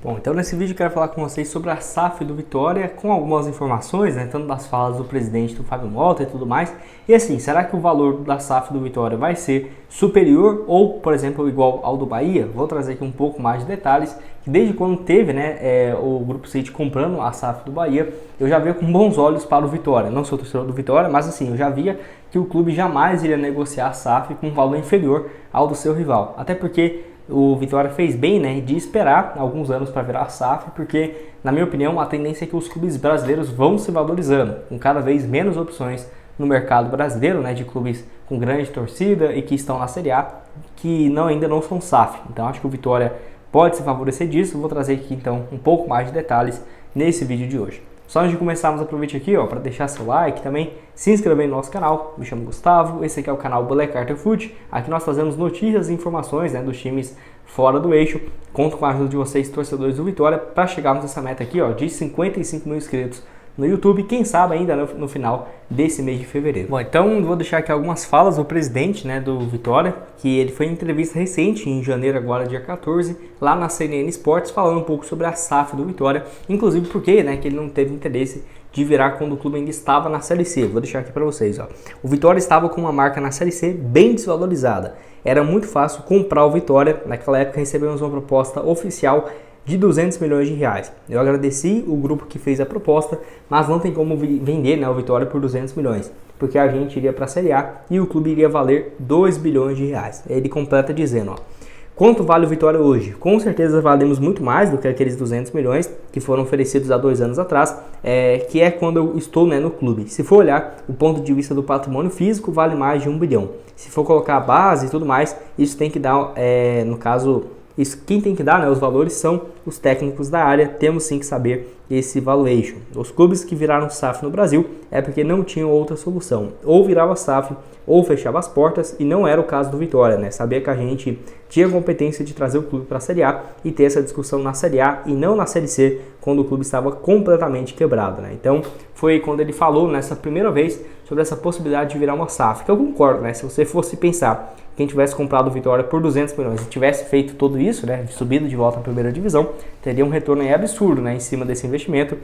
Bom, então nesse vídeo eu quero falar com vocês sobre a SAF do Vitória, com algumas informações, né, tanto das falas do presidente, do Fábio Mota e tudo mais. E assim, será que o valor da SAF do Vitória vai ser superior ou, por exemplo, igual ao do Bahia? Vou trazer aqui um pouco mais de detalhes, que desde quando teve, né, o Grupo City comprando a SAF do Bahia, eu já via com bons olhos para o Vitória. Não sou torcedor do Vitória, mas assim, eu já via que o clube jamais iria negociar a SAF com um valor inferior ao do seu rival. Até porque o Vitória fez bem, né, de esperar alguns anos para virar a SAF, porque, na minha opinião, a tendência é que os clubes brasileiros vão se valorizando, com cada vez menos opções no mercado brasileiro, né, de clubes com grande torcida e que estão na Série A, que ainda não são SAF. Então, acho que o Vitória pode se favorecer disso. Vou trazer aqui, então, um pouco mais de detalhes nesse vídeo de hoje. Só antes de começarmos, aproveite aqui para deixar seu like, também se inscrever no nosso canal. Me chamo Gustavo, esse aqui é o canal Black Carter Foot. Aqui nós trazemos notícias e informações, né, dos times fora do eixo. Conto com a ajuda de vocês, torcedores do Vitória, para chegarmos nessa meta aqui de 55 mil inscritos no YouTube, quem sabe ainda no final desse mês de fevereiro. Bom, então vou deixar aqui algumas falas do presidente, né, do Vitória, que ele foi em entrevista recente, em janeiro agora, dia 14, lá na CNN Sports, falando um pouco sobre a SAF do Vitória, inclusive porque, né, que ele não teve interesse de virar quando o clube ainda estava na Série C. Vou deixar aqui para vocês. O Vitória estava com uma marca na Série C bem desvalorizada. Era muito fácil comprar o Vitória. Naquela época recebemos uma proposta oficial de 200 milhões de reais. Eu agradeci o grupo que fez a proposta, mas não tem como vender, né, o Vitória por 200 milhões, porque a gente iria para a Série A e o clube iria valer 2 bilhões de reais. Ele completa dizendo, quanto vale o Vitória hoje? Com certeza valemos muito mais do que aqueles 200 milhões que foram oferecidos há 2 anos atrás, que é quando eu estou, né, no clube. Se for olhar o ponto de vista do patrimônio físico, vale mais de 1 bilhão. Se for colocar a base e tudo mais, isso tem que dar, no caso, quem tem que dar, né, os valores são os técnicos da área. Temos sim que saber esse valuation. Os clubes que viraram SAF no Brasil é porque não tinham outra solução. Ou virava SAF ou fechava as portas, e não era o caso do Vitória, né? Sabia que a gente tinha competência de trazer o clube para a Série A e ter essa discussão na Série A e não na Série C, quando o clube estava completamente quebrado, né? Então foi quando ele falou nessa primeira vez sobre essa possibilidade de virar uma SAF, que eu concordo, né? Se você fosse pensar quem tivesse comprado o Vitória por 200 milhões e tivesse feito tudo isso, né, subido de volta à primeira divisão, teria um retorno aí absurdo, né, em cima desse investimento.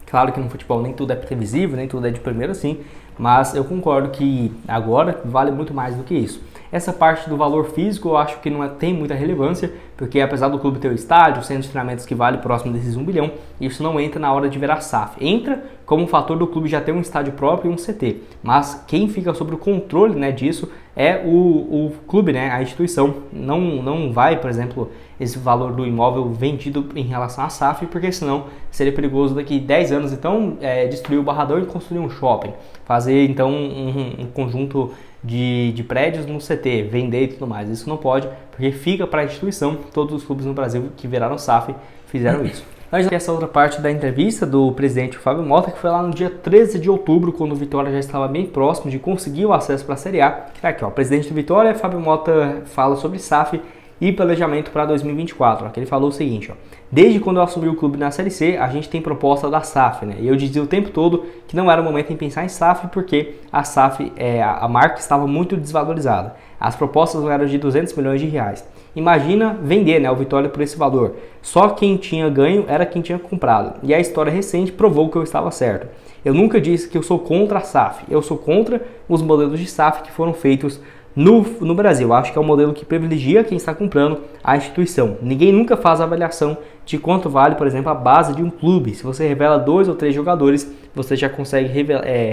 Claro que no futebol nem tudo é previsível, nem tudo é de primeiro assim, mas eu concordo que agora vale muito mais do que isso. Essa parte do valor físico eu acho que não tem muita relevância, porque apesar do clube ter o estádio, o centro de treinamentos que vale próximo desses 1 bilhão, isso não entra na hora de virar SAF. Entra como um fator do clube já ter um estádio próprio e um CT, mas quem fica sobre o controle, né, disso é o clube, né, a instituição. Não vai, por exemplo, esse valor do imóvel vendido em relação à SAF, porque senão seria perigoso daqui 10 anos, então, destruir o Barradão e construir um shopping, fazer então um conjunto de prédios no CT, vender e tudo mais. Isso não pode, porque fica para a instituição. Todos os clubes no Brasil que viraram SAF fizeram isso. Mas essa outra parte da entrevista do presidente Fábio Mota, que foi lá no dia 13 de outubro, quando o Vitória já estava bem próximo de conseguir o acesso para a Série A. Aqui, o presidente do Vitória, Fábio Mota, fala sobre SAF e planejamento para 2024. Aqui ele falou o seguinte, desde quando eu assumi o clube na Série C, a gente tem proposta da SAF, né? E eu dizia o tempo todo que não era o momento em pensar em SAF, porque a SAF, a marca estava muito desvalorizada. As propostas eram de 200 milhões de reais. Imagina vender, né, o Vitória por esse valor. Só quem tinha ganho era quem tinha comprado. E a história recente provou que eu estava certo. Eu nunca disse que eu sou contra a SAF. Eu sou contra os modelos de SAF que foram feitos no Brasil. Acho que é um modelo que privilegia quem está comprando a instituição. Ninguém nunca faz a avaliação de quanto vale, por exemplo, a base de um clube. Se você revela 2 ou 3 jogadores, você já consegue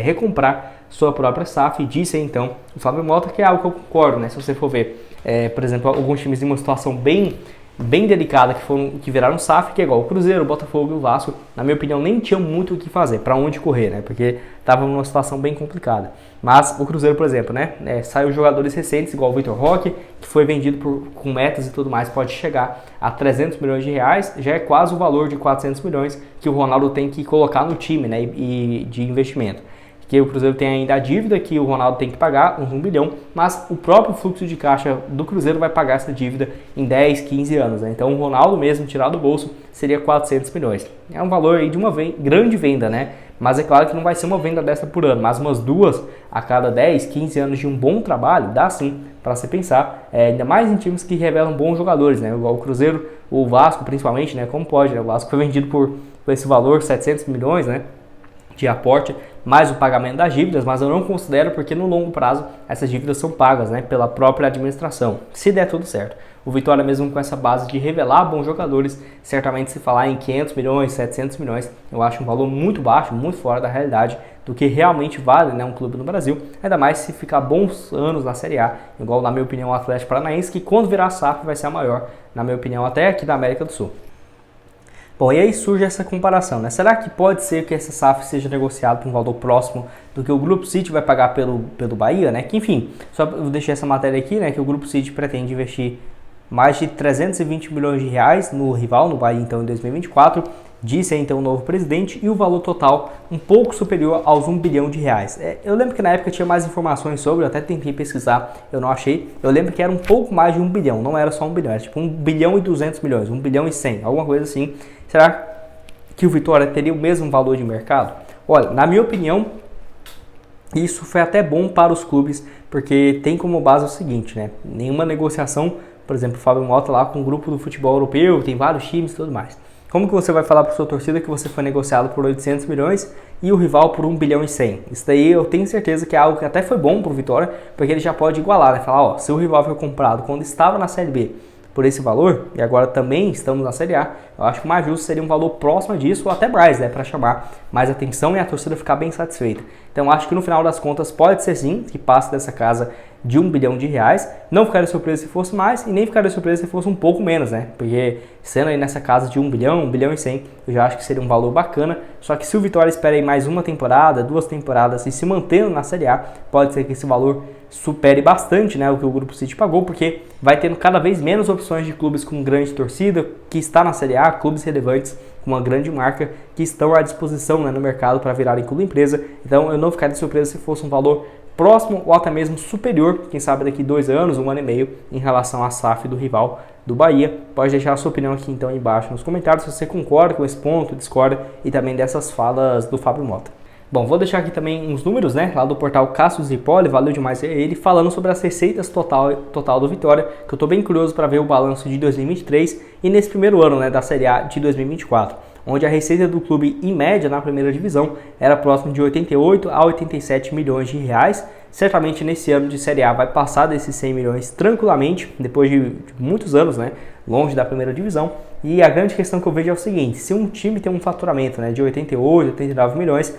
recomprar sua própria SAF. E disse então o Fábio Mota, que é algo que eu concordo, né? Se você for ver, por exemplo, alguns times em uma situação bem delicada que viraram SAF, que é igual o Cruzeiro, o Botafogo e o Vasco, na minha opinião, nem tinham muito o que fazer, para onde correr, né? Porque estava numa situação bem complicada. Mas o Cruzeiro, por exemplo, né? Saiu jogadores recentes, igual o Vitor Roque, que foi vendido com metas e tudo mais, pode chegar a 300 milhões de reais, já é quase o valor de 400 milhões que o Ronaldo tem que colocar no time, né? E de investimento. Que o Cruzeiro tem ainda a dívida que o Ronaldo tem que pagar, uns 1 bilhão, mas o próprio fluxo de caixa do Cruzeiro vai pagar essa dívida em 10, 15 anos, né? Então o Ronaldo mesmo, tirar do bolso, seria 400 milhões. É um valor aí de uma grande venda, né? Mas é claro que não vai ser uma venda dessa por ano, mas umas 2 a cada 10, 15 anos de um bom trabalho, dá sim para se pensar, ainda mais em times que revelam bons jogadores, né? Igual o Cruzeiro o Vasco principalmente, né? Como pode, né? O Vasco foi vendido por esse valor, 700 milhões, né? De aporte, mais o pagamento das dívidas, mas eu não considero porque no longo prazo essas dívidas são pagas, né, pela própria administração, se der tudo certo. O Vitória, mesmo com essa base de revelar bons jogadores, certamente se falar em 500 milhões, 700 milhões, eu acho um valor muito baixo, muito fora da realidade do que realmente vale, né, um clube no Brasil, ainda mais se ficar bons anos na Série A, igual na minha opinião o Atlético Paranaense, que quando virar SAF vai ser a maior, na minha opinião, até aqui da América do Sul. Bom, e aí surge essa comparação, né? Será que pode ser que essa SAF seja negociada por um valor próximo do que o Grupo City vai pagar pelo Bahia, né? Que, enfim, só eu deixei essa matéria aqui, né? Que o Grupo City pretende investir mais de 320 milhões de reais no rival, no Bahia, então, em 2024, disse aí, então, o novo presidente, e o valor total um pouco superior aos 1 bilhão de reais. Eu lembro que na época tinha mais informações sobre, eu até tentei pesquisar, eu não achei. Eu lembro que era um pouco mais de 1 bilhão, não era só 1 bilhão, era tipo 1 bilhão e 200 milhões, 1 bilhão e 100, alguma coisa assim. Será que o Vitória teria o mesmo valor de mercado? Olha, na minha opinião, isso foi até bom para os clubes, porque tem como base o seguinte, né? Nenhuma negociação, por exemplo, o Fábio Mota lá com o grupo do futebol europeu, tem vários times e tudo mais. Como que você vai falar para sua torcida que você foi negociado por 800 milhões e o rival por 1 bilhão e 100? Isso daí eu tenho certeza que é algo que até foi bom para o Vitória, porque ele já pode igualar, né? Falar, ó, se o rival foi comprado quando estava na Série B por esse valor, e agora também estamos na Série A, eu acho que o mais justo seria um valor próximo disso, ou até mais, né, para chamar mais atenção e a torcida ficar bem satisfeita. Então acho que no final das contas pode ser sim, que passe dessa casa de 1 bilhão de reais, não ficaria surpreso se fosse mais, e nem ficaria surpreso se fosse um pouco menos, né, porque sendo aí nessa casa de 1 bilhão e 100, eu já acho que seria um valor bacana, só que se o Vitória espera aí mais uma temporada, 2 temporadas e se mantendo na Série A, pode ser que esse valor supere bastante, né, o que o Grupo City pagou, porque vai tendo cada vez menos opções de clubes com grande torcida, que está na Série A, clubes relevantes com uma grande marca, que estão à disposição, né, no mercado para virarem clube empresa. Então eu não ficaria surpreso se fosse um valor próximo ou até mesmo superior, quem sabe daqui 2 anos, 1 ano e meio, em relação à SAF do rival do Bahia. Pode deixar a sua opinião aqui então embaixo nos comentários, se você concorda com esse ponto, discorda, e também dessas falas do Fábio Mota. Bom, vou deixar aqui também uns números, né, lá do portal Cassius Zipoli, valeu demais ele, falando sobre as receitas total do Vitória, que eu tô bem curioso para ver o balanço de 2023 e nesse primeiro ano, né, da Série A de 2024, onde a receita do clube em média na primeira divisão era próximo de 88 a 87 milhões de reais. Certamente nesse ano de Série A vai passar desses 100 milhões tranquilamente, depois de muitos anos, né, longe da primeira divisão. E a grande questão que eu vejo é o seguinte, se um time tem um faturamento, né, de 88, 89 milhões,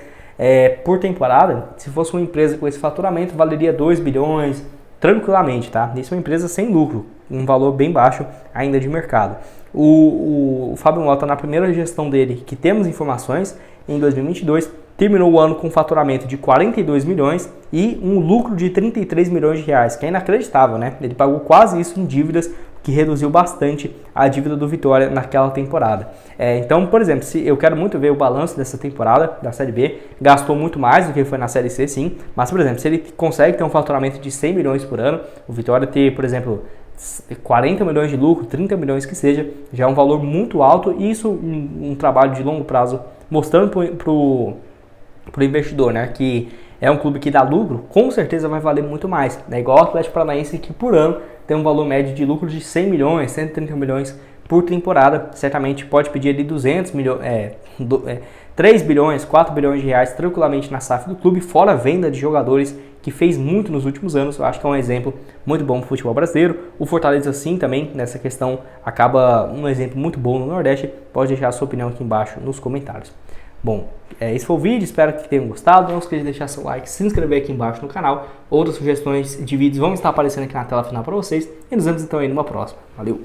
por temporada, se fosse uma empresa com esse faturamento, valeria 2 bilhões tranquilamente, tá? Isso é uma empresa sem lucro, um valor bem baixo ainda de mercado. O Fábio Mota, na primeira gestão dele, que temos informações, em 2022, terminou o ano com um faturamento de 42 milhões e um lucro de 33 milhões de reais, que é inacreditável, né? Ele pagou quase isso em dívidas, que reduziu bastante a dívida do Vitória naquela temporada. Então, por exemplo, se eu quero muito ver o balanço dessa temporada da Série B, gastou muito mais do que foi na Série C, sim, mas, por exemplo, se ele consegue ter um faturamento de 100 milhões por ano, o Vitória ter, por exemplo, 40 milhões de lucro, 30 milhões que seja, já é um valor muito alto, e isso um trabalho de longo prazo, mostrando para o investidor, né, que é um clube que dá lucro, com certeza vai valer muito mais, né? Igual o Atlético Paranaense, que por ano tem um valor médio de lucro de 100 milhões, 130 milhões por temporada, certamente pode pedir ali 200 milhões, 3 bilhões, 4 bilhões de reais tranquilamente na SAF do clube, fora a venda de jogadores, que fez muito nos últimos anos. Eu acho que é um exemplo muito bom para o futebol brasileiro. O Fortaleza sim também, nessa questão, acaba um exemplo muito bom no Nordeste. Pode deixar a sua opinião aqui embaixo nos comentários. Bom, esse foi o vídeo, espero que tenham gostado. Não esqueça de deixar seu like, se inscrever aqui embaixo no canal. Outras sugestões de vídeos vão estar aparecendo aqui na tela final para vocês. E nos vemos então aí numa próxima. Valeu!